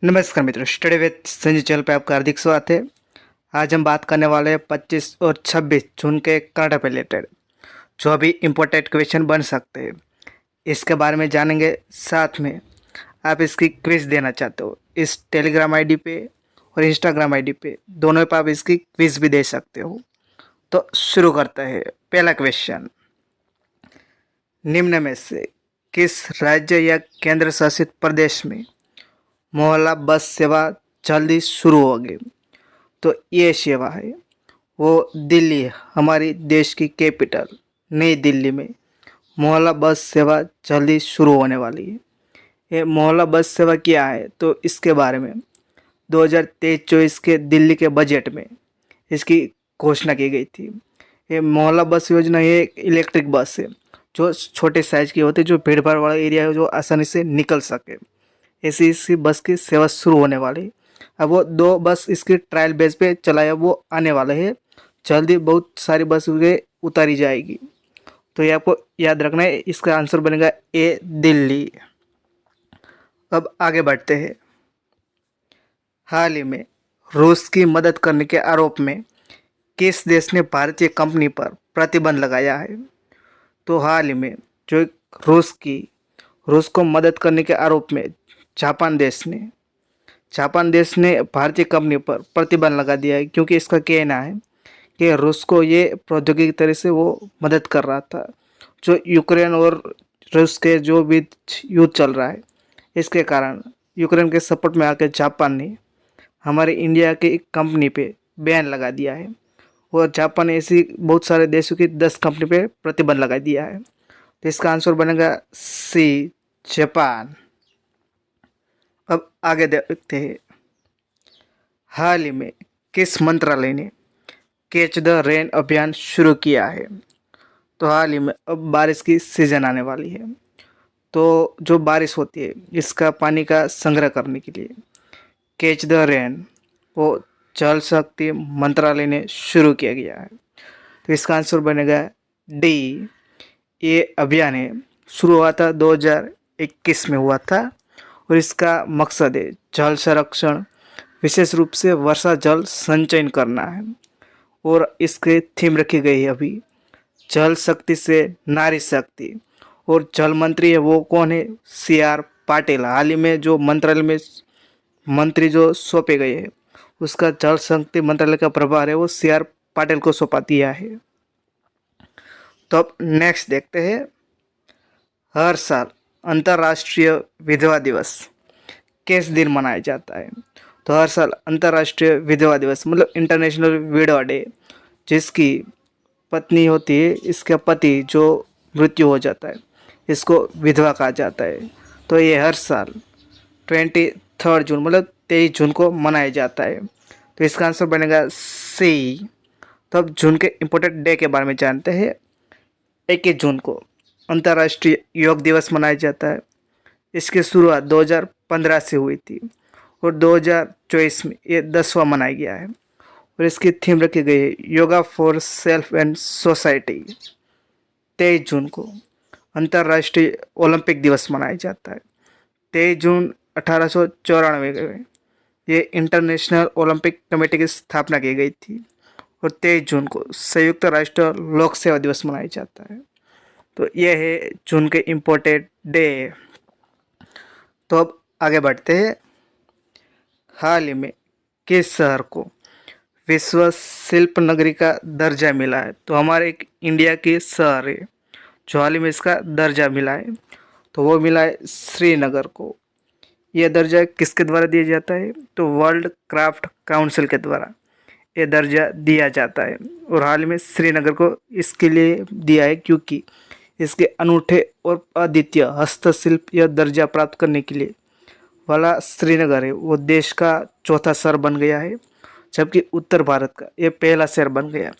नमस्कार मित्रों, study with Sanjay channel पे आपका हार्दिक स्वागत है। आज हम बात करने वाले हैं 25 और 26 जून के करंट अफेयर रिलेटेड जो अभी इम्पोर्टेंट क्वेश्चन बन सकते हैं, इसके बारे में जानेंगे। साथ में आप इसकी क्विज देना चाहते हो इस टेलीग्राम आईडी पे और इंस्टाग्राम आईडी पे, दोनों पे आप इसकी क्विज भी दे सकते हो। तो शुरू करते हैं। पहला क्वेश्चन, निम्न में से किस राज्य या केंद्र शासित प्रदेश में मोहल्ला बस सेवा जल्दी शुरू होगी? तो ये सेवा है वो दिल्ली, हमारी देश की कैपिटल नई दिल्ली में मोहल्ला बस सेवा जल्दी शुरू होने वाली है। ये मोहल्ला बस सेवा क्या है, तो इसके बारे में 2023-24 के दिल्ली के बजट में इसकी घोषणा की गई थी। ये मोहल्ला बस योजना ये एक इलेक्ट्रिक बस है जो छोटे साइज की होती है, जो भीड़ भाड़ वाला एरिया है जो आसानी से निकल सके। ऐसी इसी बस की सेवा शुरू होने वाली। अब वो 2 बस इसकी ट्रायल बेस पे चलाया वो आने वाले है। जल्दी बहुत सारी बस उतारी जाएगी। तो ये आपको याद रखना है, इसका आंसर बनेगा ए दिल्ली। अब आगे बढ़ते हैं। हाल ही में रूस की मदद करने के आरोप में किस देश ने भारतीय कंपनी पर प्रतिबंध लगाया है? तो हाल ही में जो एक रूस को मदद करने के आरोप में जापान देश ने भारतीय कंपनी पर प्रतिबंध लगा दिया है, क्योंकि इसका कहना है कि रूस को ये प्रौद्योगिकी तरह से वो मदद कर रहा था। जो यूक्रेन और रूस के जो बीच युद्ध चल रहा है, इसके कारण यूक्रेन के सपोर्ट में आकर जापान ने हमारे इंडिया की एक कंपनी पे बैन लगा दिया है। और जापान ने ऐसी बहुत सारे देशों की 10 कंपनी पे प्रतिबंध लगा दिया है। तो इसका आंसर बनेगा सी, जापान। अब आगे देखते हैं। हाल ही में किस मंत्रालय ने कैच द रेन अभियान शुरू किया है? तो हाल ही में अब बारिश की सीजन आने वाली है, तो जो बारिश होती है इसका पानी का संग्रह करने के लिए कैच द रेन वो जल शक्ति मंत्रालय ने शुरू किया गया है। तो इसका आंसर बनेगा डी। ये अभियान है शुरू हुआ था 2021 में हुआ था, और इसका मकसद है जल संरक्षण, विशेष रूप से वर्षा जल संचयन करना है। और इसके थीम रखी गई है अभी जल शक्ति से नारी शक्ति। और जल मंत्री है वो कौन है? CR पाटिल। हाल ही में जो मंत्रालय में मंत्री जो सौंपे गए हैं, उसका जल शक्ति मंत्रालय का प्रभार है वो CR पाटिल को सौंपा दिया है। तो अब नेक्स्ट देखते हैं। हर साल अंतर्राष्ट्रीय विधवा दिवस किस दिन मनाया जाता है? तो हर साल अंतर्राष्ट्रीय विधवा दिवस मतलब इंटरनेशनल विडो डे, जिसकी पत्नी होती है, इसका पति जो मृत्यु हो जाता है, इसको विधवा कहा जाता है। तो ये हर साल 23 जून मतलब 23 जून को मनाया जाता है। तो इसका आंसर बनेगा सी। तो अब जून के इम्पोर्टेंट डे के बारे में जानते हैं। 21 जून को अंतर्राष्ट्रीय योग दिवस मनाया जाता है। इसकी शुरुआत 2015 से हुई थी और 2024 में ये 10वां मनाया गया है। और इसकी थीम रखी गई है yoga for self and society. 23 जून को अंतर्राष्ट्रीय ओलंपिक दिवस मनाया जाता है। 23 जून 1894 में ये इंटरनेशनल ओलंपिक कमेटी की स्थापना की गई थी। और 23 जून को संयुक्त राष्ट्र लोक सेवा दिवस मनाया जाता है। तो ये है जून के इम्पोर्टेंट डे। तो अब आगे बढ़ते हैं। हाल ही में किस शहर को विश्व शिल्प नगरी का दर्जा मिला है? तो हमारे एक इंडिया के शहर है जो हाल ही में इसका दर्जा मिला है, तो वो मिला है श्रीनगर को। यह दर्जा किसके द्वारा दिया जाता है? तो वर्ल्ड क्राफ्ट काउंसिल के द्वारा ये दर्जा दिया जाता है। और हाल में श्रीनगर को इसके लिए दिया है क्योंकि इसके अनूठे और अद्वितीय हस्तशिल्प यह दर्जा प्राप्त करने के लिए वाला श्रीनगर है वो देश का चौथा शहर बन गया है, जबकि उत्तर भारत का ये पहला शहर बन गया।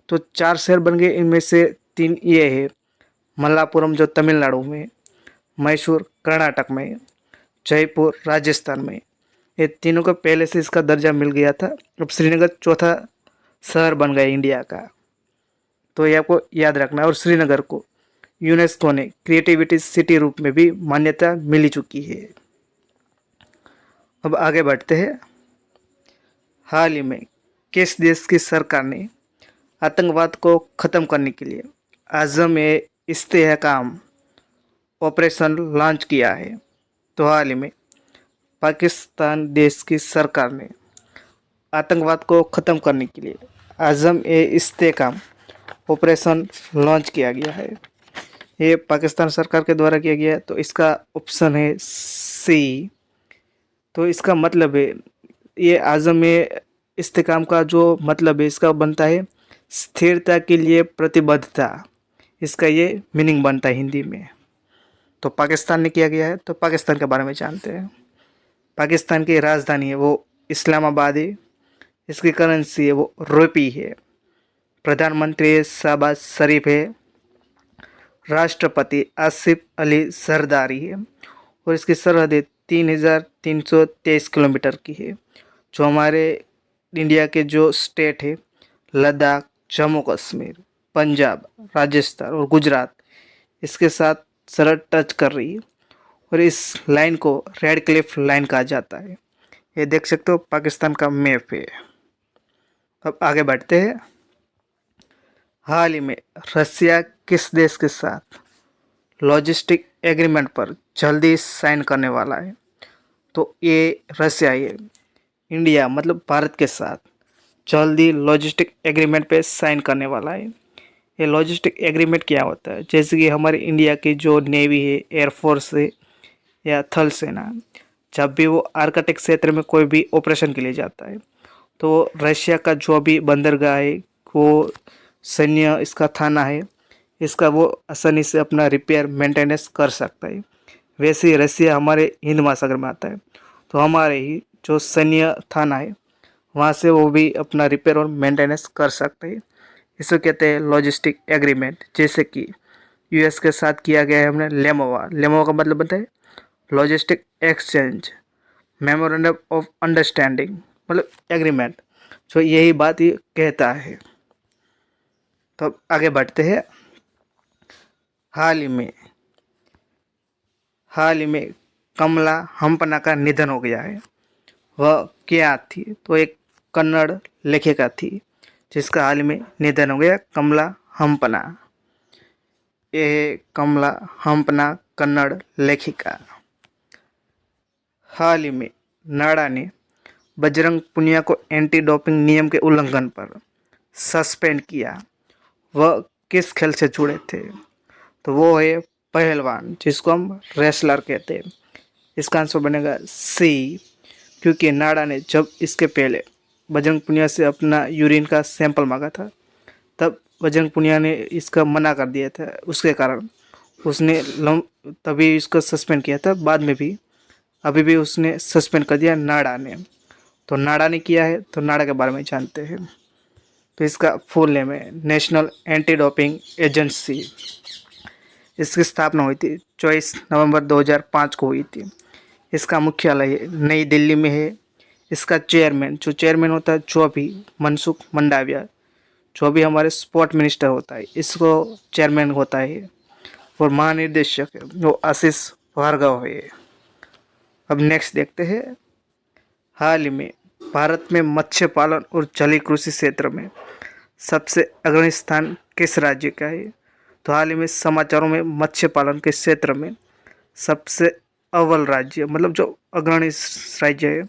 तो 4 शहर बन गए, इनमें से 3 ये है मल्लापुरम जो तमिलनाडु में, मैसूर कर्नाटक में, जयपुर राजस्थान में। ये तीनों को पहले से इसका दर्जा मिल गया था। अब श्रीनगर चौथा शहर बन गया इंडिया का, तो ये आपको याद रखना है। और श्रीनगर को यूनेस्को ने क्रिएटिविटी सिटी रूप में भी मान्यता मिल चुकी है। अब आगे बढ़ते हैं। हाल ही में किस देश की सरकार ने आतंकवाद को ख़त्म करने के लिए आज़म ए इस्तेहकाम ऑपरेशन लॉन्च किया है? तो हाल ही में पाकिस्तान देश की सरकार ने आतंकवाद को ख़त्म करने के लिए आज़म ए इस्तेहकाम ऑपरेशन लॉन्च किया गया है। ये पाकिस्तान सरकार के द्वारा किया गया है। तो इसका ऑप्शन है सी। तो इसका मतलब है, ये आज़म ए इस्तेहकाम का जो मतलब है इसका बनता है स्थिरता के लिए प्रतिबद्धता। इसका ये मीनिंग बनता है हिंदी में। तो पाकिस्तान ने किया गया है। तो पाकिस्तान के बारे में जानते हैं। पाकिस्तान की राजधानी है वो इस्लामाबाद है। इसकी करेंसी है वो रुपी है। प्रधानमंत्री शहबाज शरीफ है। राष्ट्रपति आसिफ अली जरदारी है। और इसकी सरहदें 3,323 किलोमीटर की है। जो हमारे इंडिया के जो स्टेट है लद्दाख, जम्मू कश्मीर, पंजाब, राजस्थान और गुजरात, इसके साथ सरहद टच कर रही है। और इस लाइन को रेड क्लिफ लाइन कहा जाता है। ये देख सकते हो पाकिस्तान का मैप है। अब आगे बढ़ते हैं। हाल ही में रसिया किस देश के साथ लॉजिस्टिक एग्रीमेंट पर जल्दी साइन करने वाला है? तो ये रसिया, ये इंडिया मतलब भारत के साथ जल्दी लॉजिस्टिक एग्रीमेंट पे साइन करने वाला है। ये लॉजिस्टिक एग्रीमेंट क्या होता है? जैसे कि हमारे इंडिया की जो नेवी है, एयरफोर्स है या थल सेना, जब भी वो आर्कटिक क्षेत्र में कोई भी ऑपरेशन के लिए जाता है तो रशिया का जो भी बंदरगाह है, वो सैन्य इसका थाना है, इसका वो आसानी से अपना रिपेयर मेंटेनेंस कर सकता है। वैसे ही रसिया हमारे हिंद महासागर में आता है। तो हमारे ही जो सैन्य थाना है वहाँ से वो भी अपना रिपेयर और मेंटेनेंस कर सकते हैं। इसे कहते हैं लॉजिस्टिक एग्रीमेंट। जैसे कि यूएस के साथ किया गया है हमने लेमोवा। लेमोवा का मतलब बनता है logistic exchange memorandum of understanding, मतलब एग्रीमेंट। जो यही बात ये कहता है। तो अब आगे बढ़ते हैं। हाल ही में कमला हम्पन्ना का निधन हो गया है। वह क्या थी? तो एक कन्नड़ लेखिका थी जिसका हाल ही में निधन हो गया, कमला हम्पन्ना। ये है कमला हम्पन्ना, कन्नड़ लेखिका। हाल ही में नाडा ने बजरंग पुनिया को एंटी डोपिंग नियम के उल्लंघन पर सस्पेंड किया। वह किस खेल से जुड़े थे? तो वो है पहलवान, जिसको हम रेसलर कहते हैं। इसका आंसर बनेगा सी। क्योंकि नाडा ने जब इसके पहले बजरंग पुनिया से अपना यूरिन का सैंपल मांगा था, तब बजरंग पुनिया ने इसका मना कर दिया था। उसके कारण उसने तभी इसको सस्पेंड किया था। बाद में भी अभी भी उसने सस्पेंड कर दिया नाडा ने। तो नाडा ने किया है। तो नाडा के बारे में जानते हैं। तो इसका फुल नेम है नेशनल एंटी डोपिंग एजेंसी। इसकी स्थापना हुई थी 24 नवंबर 2005 को हुई थी। इसका मुख्यालय नई दिल्ली में है। इसका जो चेयरमैन होता है, जो भी मनसुख मंडाविया, जो भी हमारे स्पोर्ट मिनिस्टर होता है, इसको चेयरमैन होता है। और महानिदेशक है वो आशीष भार्गव है। अब नेक्स्ट देखते हैं। हाल ही में भारत में मत्स्य पालन और जलीय कृषि क्षेत्र में सबसे अग्रणी स्थान किस राज्य का है? तो हाल ही में समाचारों में मत्स्य पालन के क्षेत्र में सबसे अव्वल राज्य, मतलब जो अग्रणी राज्य है,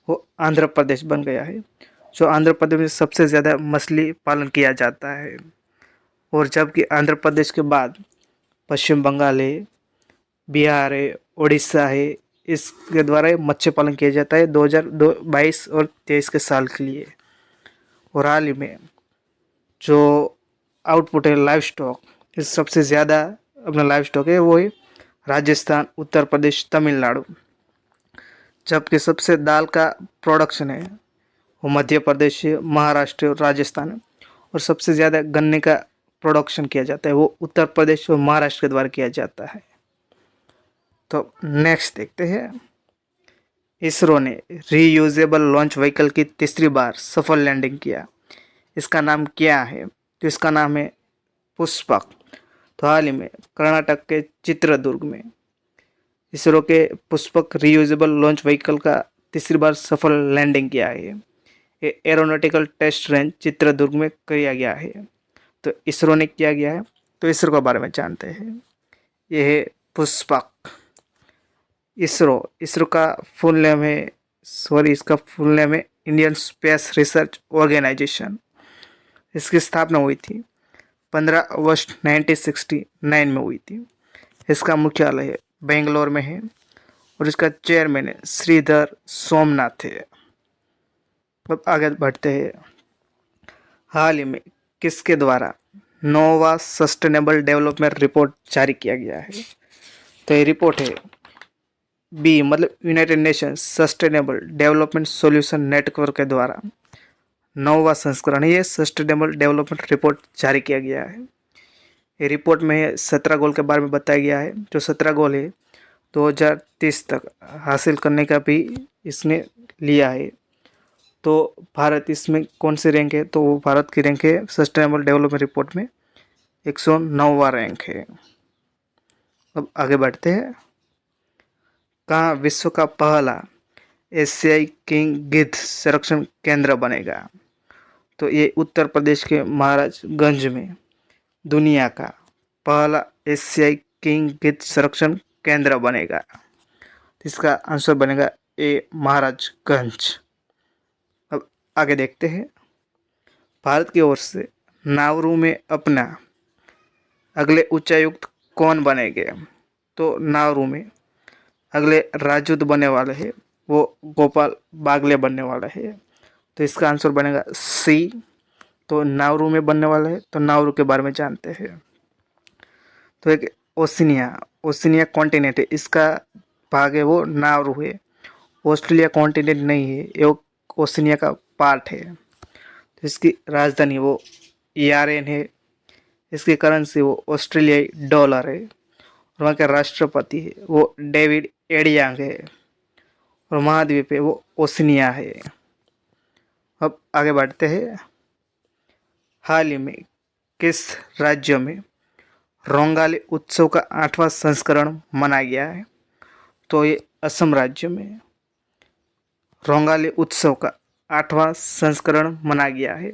वो आंध्र प्रदेश बन गया है। जो आंध्र प्रदेश में सबसे ज़्यादा मछली पालन किया जाता है। और जबकि आंध्र प्रदेश के बाद पश्चिम बंगाल है, बिहार है, उड़ीसा है, इसके द्वारा मत्स्य पालन किया जाता है 2022 और 23 के साल के लिए। और हाल ही में जो आउटपुट है लाइव स्टॉक, इस सबसे ज़्यादा अपना लाइव स्टॉक है वो है राजस्थान, उत्तर प्रदेश, तमिलनाडु। जबकि सबसे दाल का प्रोडक्शन है वो मध्य प्रदेश है, महाराष्ट्र और राजस्थान है। और सबसे ज़्यादा गन्ने का प्रोडक्शन किया जाता है वो उत्तर प्रदेश और महाराष्ट्र के द्वारा किया जाता है। तो नेक्स्ट देखते हैं। इसरो ने रीयूजेबल लॉन्च व्हीकल की तीसरी बार सफल लैंडिंग किया। इसका नाम क्या है? तो इसका नाम है पुष्पक। तो हाल ही में कर्नाटक के चित्रदुर्ग में इसरो के पुष्पक रीयूजेबल लॉन्च व्हीकल का तीसरी बार सफल लैंडिंग किया है। ये एरोनॉटिकल टेस्ट रेंज चित्रदुर्ग में किया गया है। तो इसरो ने किया गया है। तो इसरो के बारे में जानते हैं। ये है पुष्पक। इसरो इसरो का फुल नेम है, इसका फुल नेम है इंडियन स्पेस रिसर्च ऑर्गेनाइजेशन। इसकी स्थापना हुई थी 15 अगस्त 1969 में हुई थी। इसका मुख्यालय बेंगलोर में है और इसका चेयरमैन है श्रीधर सोमनाथ है। अब आगे बढ़ते हैं। हाल ही में किसके द्वारा नोवा सस्टेनेबल डेवलपमेंट रिपोर्ट जारी किया गया है? तो ये रिपोर्ट है बी मतलब United nation sustainable development solution network के द्वारा 9वां संस्करण ये सस्टेनेबल डेवलपमेंट रिपोर्ट जारी किया गया है। ये रिपोर्ट में 17 गोल के बारे में बताया गया है। जो 17 गोल है 2030 तक हासिल करने का भी इसने लिया है। तो भारत इसमें कौन सी रैंक है? तो भारत की रैंक है सस्टेनेबल डेवलपमेंट रिपोर्ट में 109वां रैंक है। अब आगे बढ़ते हैं। कहाँ विश्व का पहला एशियाई किंग गिद्ध संरक्षण केंद्र बनेगा? तो ये उत्तर प्रदेश के महाराजगंज में दुनिया का पहला एशियाई किंग गिद्ध संरक्षण केंद्र बनेगा। इसका आंसर बनेगा ए महाराजगंज। अब आगे देखते हैं। भारत की ओर से नावरू में अपना अगले उच्चायुक्त कौन बनेंगे? तो नावरू में अगले राजदूत बनने वाले हैं वो गोपाल बागले बनने वाला है। तो इसका आंसर बनेगा सी। तो नावरू में बनने वाला है। तो नावरू के बारे में जानते हैं। तो एक ओशिनिया कॉन्टिनेंट है, इसका भाग है वो नावरू है। ऑस्ट्रेलिया कॉन्टिनेंट नहीं है, ये ओशिनिया का पार्ट है। तो इसकी राजधानी वो यारेन है। इसकी करेंसी वो ऑस्ट्रेलियाई डॉलर है। और वहाँ के राष्ट्रपति है वो डेविड एडियांग है। और महाद्वीप है वो ओशिनिया है। अब आगे बढ़ते हैं। हाल ही में किस राज्य में रोंगाली उत्सव का 8वां संस्करण मनाया गया है? तो ये असम राज्य में रोंगाली उत्सव का 8वां संस्करण मनाया गया है।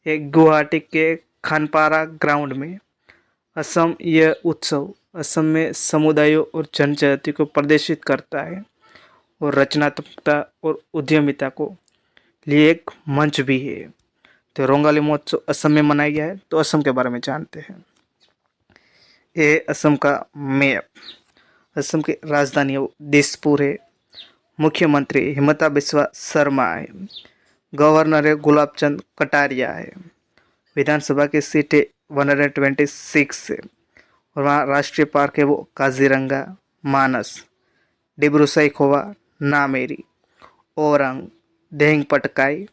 ये गुवाहाटी के खानपारा ग्राउंड में असम यह उत्सव असम में समुदायों और जनजाति को प्रदर्शित करता है और रचनात्मकता और उद्यमिता को लिए एक मंच भी है। तो रोंगाली महोत्सव असम में मनाया गया है। तो असम के बारे में जानते हैं। ये असम का मैप। असम की राजधानी दिसपुर है। मुख्यमंत्री हिमंता बिस्वा शर्मा है। गवर्नर है गुलाब चंद कटारिया है। विधानसभा की सीट है 126 है। और वहाँ राष्ट्रीय पार्क है वो काजीरंगा, मानस, डिब्रू सैखोवा, नामेरी, ओरंग, देहिंग पटकाई,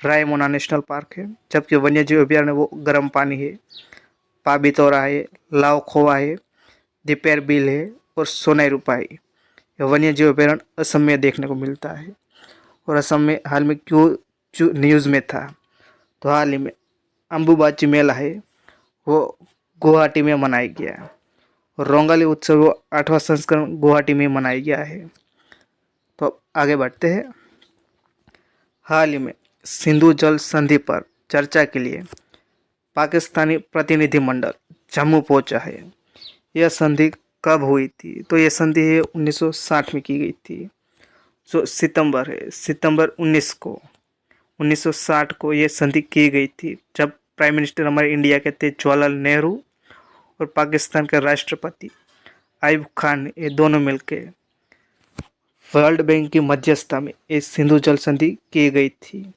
रायमोना नेशनल पार्क है। जबकि वन्यजीव अभ्यारण्य वो गर्म पानी है, पाबीतोरा है, लाओखोवा है, दिपेर बिल है और सोनाई रूपाई। यह वन्यजीव अभ्यारण्य असम में देखने को मिलता है। और असम में हाल में क्यों न्यूज़ में था? तो हाल ही में अम्बुबाची मेला है वो गुवाहाटी में मनाया गया। और रोंगाली उत्सव वो 8वां संस्करण गुवाहाटी में मनाया गया है। तो अब आगे बढ़ते हैं। हाल ही में सिंधु जल संधि पर चर्चा के लिए पाकिस्तानी प्रतिनिधिमंडल जम्मू पहुंचा है। यह संधि कब हुई थी? तो यह संधि है 1960 में की गई थी। जो सितंबर है, सितंबर 1960 को यह संधि की गई थी, जब प्राइम मिनिस्टर हमारे इंडिया के थे जवाहरलाल नेहरू और पाकिस्तान के राष्ट्रपति आयूब खान, ये दोनों मिलकर वर्ल्ड बैंक की मध्यस्थता में इस सिंधु जल संधि की गई थी।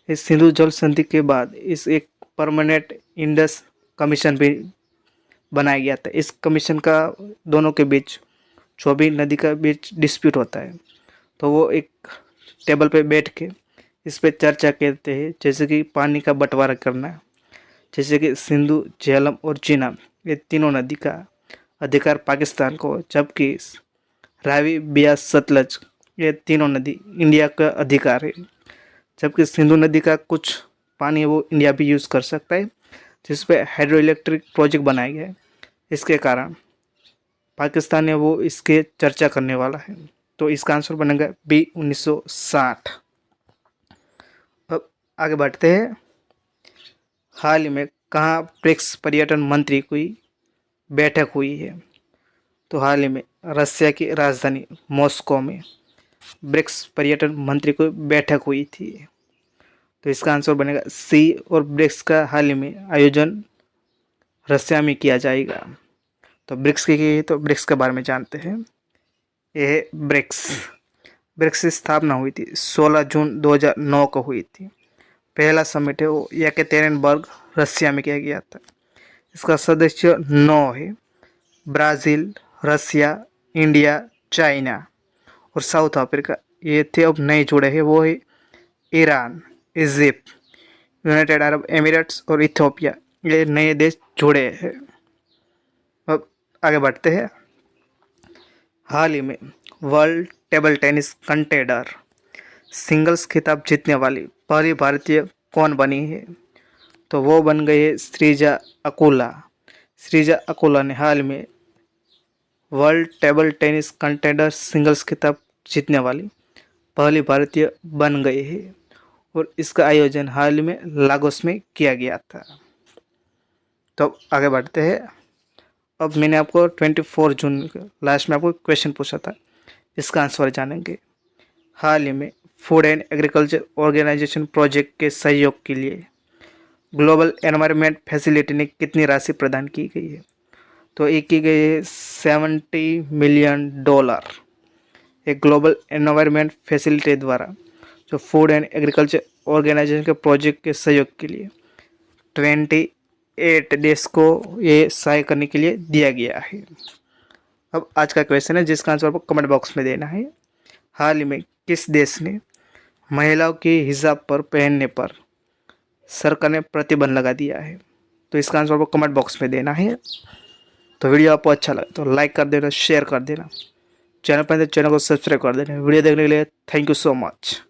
इस सिंधु जल संधि के बाद इस एक परमानेंट इंडस कमीशन भी बनाया गया था। इस कमीशन का दोनों के बीच जो भी नदी का बीच डिस्प्यूट होता है तो वो एक टेबल पे बैठ के इस पे चर्चा करते हैं। जैसे कि पानी का बंटवारा करना, जैसे कि सिंधु, झेलम और चीनाब ये तीनों नदी का अधिकार पाकिस्तान को, जबकि रावी, ब्यास, सतलज ये तीनों नदी इंडिया का अधिकार है। जबकि सिंधु नदी का कुछ पानी वो इंडिया भी यूज़ कर सकता है, जिस पे हाइड्रो इलेक्ट्रिक प्रोजेक्ट बनाया गया है। इसके कारण पाकिस्तान ने वो इसके चर्चा करने वाला है। तो इसका आंसर बनेगा बी 1960। अब आगे बढ़ते हैं। हाल ही में कहाँ ब्रिक्स पर्यटन मंत्री की बैठक हुई है? तो हाल ही में रशिया की राजधानी मॉस्को में ब्रिक्स पर्यटन मंत्री की बैठक हुई थी। तो इसका आंसर बनेगा सी। और ब्रिक्स का हाल ही में आयोजन रशिया में किया जाएगा। तो ब्रिक्स की तो ब्रिक्स के बारे में जानते हैं। यह है ब्रिक्स। ब्रिक्स की स्थापना हुई थी 16 जून 2009 को हुई थी। पहला समिट है वो येकेतेरिनबर्ग रशिया में किया गया था। इसका सदस्य 9 है। ब्राज़ील, रशिया, इंडिया, चाइना और साउथ अफ्रीका ये थे। अब नए जुड़े हैं वो है Iran, Egypt, United Arab Emirates और इथियोपिया। ये नए देश जुड़े हैं। अब आगे बढ़ते हैं। हाल ही में world table tennis contender singles खिताब जीतने वाली पहली भारतीय कौन बनी है? तो वो बन गई है श्रीजा अकुला। श्रीजा अकुला ने हाल में world table tennis contender singles खिताब जीतने वाली पहली भारतीय बन गई है और इसका आयोजन हाल ही में लागोस में किया गया था। तो आगे बढ़ते हैं। अब मैंने आपको 24 जून लास्ट में आपको क्वेश्चन पूछा था, इसका आंसर जानेंगे। हाल ही में food and agriculture organization project के सहयोग के लिए ग्लोबल एनवायरनमेंट फैसिलिटी ने कितनी राशि प्रदान की गई है? तो ये की गई है $70 मिलियन। एक ग्लोबल एनवायरनमेंट फैसिलिटी द्वारा जो फूड एंड एग्रीकल्चर ऑर्गेनाइजेशन के प्रोजेक्ट के सहयोग के लिए 28 देश को ये सहाय करने के लिए दिया गया है। अब आज का क्वेश्चन है जिसका आंसर आपको कमेंट बॉक्स में देना है। हाल ही में किस देश ने महिलाओं की हिजाब पर पहनने पर सरकार ने प्रतिबंध लगा दिया है? तो इसका आंसर आपको कमेंट बॉक्स में देना है। तो वीडियो आपको अच्छा लगे तो लाइक कर देना, शेयर कर देना, चैनल पर चैनल को सब्सक्राइब कर देना। वीडियो देखने के लिए थैंक यू सो मच।